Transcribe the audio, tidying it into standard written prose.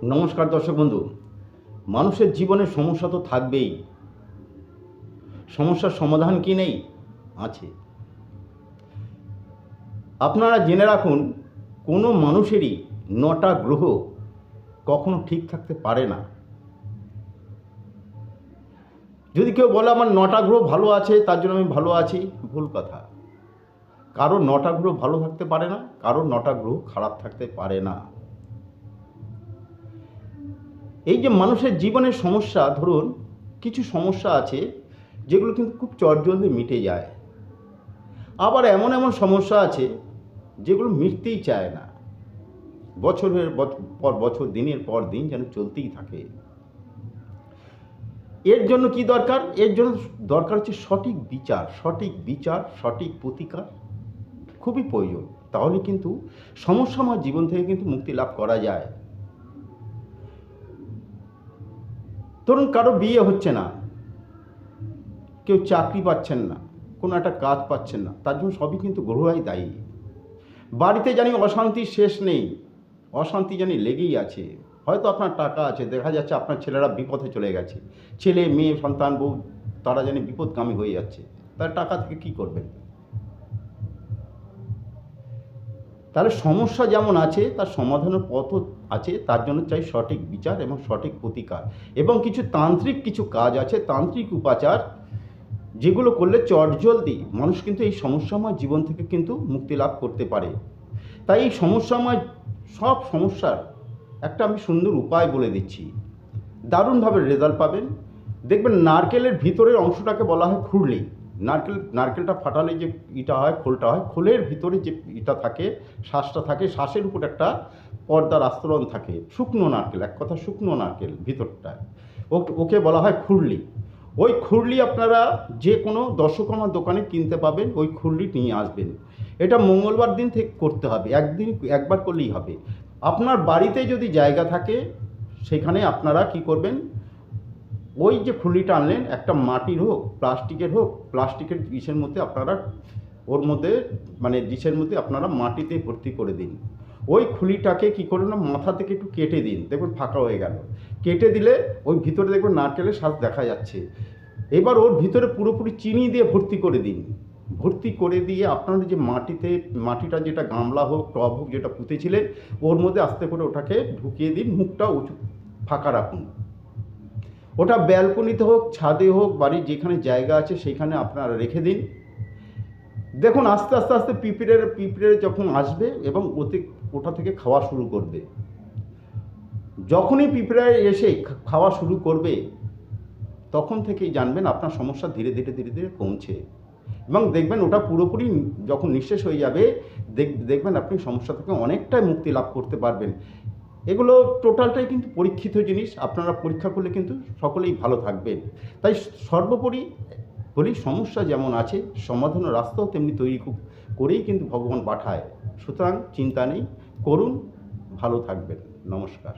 নমস্কার দর্শক বন্ধু। মানুষের জীবনে সমস্যা তো থাকবেই। সমস্যার সমাধান কি নেই? আছে। আপনারা জেনে রাখুন, কোনো মানুষেরই ৯টা গ্রহ কখনো ঠিক থাকতে পারে না। যদি কেউ বলে আমার ৯টা গ্রহ ভালো আছে তার জন্য আমি ভালো আছি, ভুল কথা। কারো ৯টা গ্রহ ভালো থাকতে পারে না, কারো ৯টা গ্রহ খারাপ থাকতে পারে না। এই যে মানুষের জীবনের সমস্যা, ধরুন কিছু সমস্যা আছে যেগুলো কিন্তু খুব চটজলদি মিটে যায়। আবার এমন এমন সমস্যা আছে যেগুলো মিটতেই চায় না, বছরের পর বছর, দিনের পর দিন যেন চলতেই থাকে। এর জন্য কি দরকার? এর জন্য দরকার হচ্ছে সঠিক বিচার, সঠিক প্রতিকার খুবই প্রয়োজন। তাহলে কিন্তু সমস্যাময় জীবন থেকে কিন্তু মুক্তি লাভ করা যায়। ধরুন কারো বিয়ে হচ্ছে না, কেউ চাকরি পাচ্ছেন না, কোনো একটা কাজ পাচ্ছেন না, তার জন্য সবই কিন্তু গ্রহরাই দায়ী। বাড়িতে জানি অশান্তির শেষ নেই, অশান্তি জানি লেগেই আছে। হয়তো আপনার টাকা আছে, দেখা যাচ্ছে আপনার ছেলেরা বিপথে চলে গেছে, ছেলে মেয়ে সন্তান বউ তারা জানি বিপদগামী হয়ে যাচ্ছে, তার টাকা থেকে কী করবেন? তাহলে সমস্যা যেমন আছে তার সমাধানের পথও আছে। তার জন্য চাই সঠিক বিচার এবং সঠিক প্রতিকার, এবং কিছু তান্ত্রিক কিছু কাজ আছে, তান্ত্রিক উপাচার, যেগুলো করলে চটজলদি মানুষ কিন্তু এই সমস্যাময় জীবন থেকে কিন্তু মুক্তি লাভ করতে পারে। তাই এই সমস্যাময় সব সমস্যার একটা আমি সুন্দর উপায় বলে দিচ্ছি, দারুণভাবে রেজাল্ট পাবেন। দেখবেন নারকেলের ভিতরের অংশটাকে বলা হয় খুরলি। নারকেলটা ফাটালে যে ইটা হয়, খোলটা হয়, খোলের ভিতরে যে ইটা থাকে, শ্বাসটা থাকে, শ্বাসের উপর একটা পর্দার আস্তরণ থাকে, শুকনো নারকেল, এক কথা শুকনো নারকেল ভিতরটা, ওকে বলা হয় খুরলি। ওই খুরলি আপনারা যে কোনো দশকর্মার দোকানে কিনতে পাবেন, ওই খুরলি নিয়ে আসবেন। এটা মঙ্গলবার দিন থেকে করতে হবে, একবার করলেই হবে। আপনার বাড়িতে যদি জায়গা থাকে সেখানে আপনারা কি করবেন, ওই যে খুরলিটা আনলেন, একটা মাটির হোক, প্লাস্টিকের ডিশের মধ্যে আপনারা ওর মধ্যে মানে ডিশের মধ্যে আপনারা মাটিতে ভর্তি করে দিন। ওই খুলিটাকে কী করুন না, মাথা থেকে একটু কেটে দিন, দেখবেন ফাঁকা হয়ে গেল। কেটে দিলে ওই ভিতরে দেখবেন নারকেলের শ্বাস দেখা যাচ্ছে। এবার ওর ভিতরে পুরোপুরি চিনি দিয়ে ভর্তি করে দিন। ভর্তি করে দিয়ে আপনারা যে মাটিটা যেটা গামলা হোক, টব হোক, যেটা পুঁতেছিলেন, ওর মধ্যে আস্তে করে ওটাকে ঢুকিয়ে দিন, মুখটা উঁচু ফাঁকা রাখুন। ওটা ব্যালকনিতে হোক, ছাদে হোক, বাড়ির যেখানে জায়গা আছে সেখানে আপনারা রেখে দিন। দেখুন আস্তে আস্তে আস্তে পিঁপড়ে যখন আসবে এবং ওটা থেকে খাওয়া শুরু করবে। যখনই পিঁপড়ে এসে খাওয়া শুরু করবে তখন থেকেই জানবেন আপনার সমস্যা ধীরে ধীরে ধীরে ধীরে কমছে, এবং দেখবেন ওটা পুরোপুরি যখন নিঃশেষ হয়ে যাবে, দেখবেন আপনি সমস্যা থেকে অনেকটাই মুক্তি লাভ করতে পারবেন। এগুলো টোটালটাই কিন্তু পরীক্ষিত জিনিস, আপনারা পরীক্ষা করলে কিন্তু সকলেই ভালো থাকবেন। তাই সর্বোপরি বলি, সমস্যা যেমন আছে সমাধানের রাস্তাও তেমনি তৈরি করেই কিন্তু ভগবান পাঠায়। সুতরাং চিন্তা নেই, করুন, ভালো থাকবেন। নমস্কার।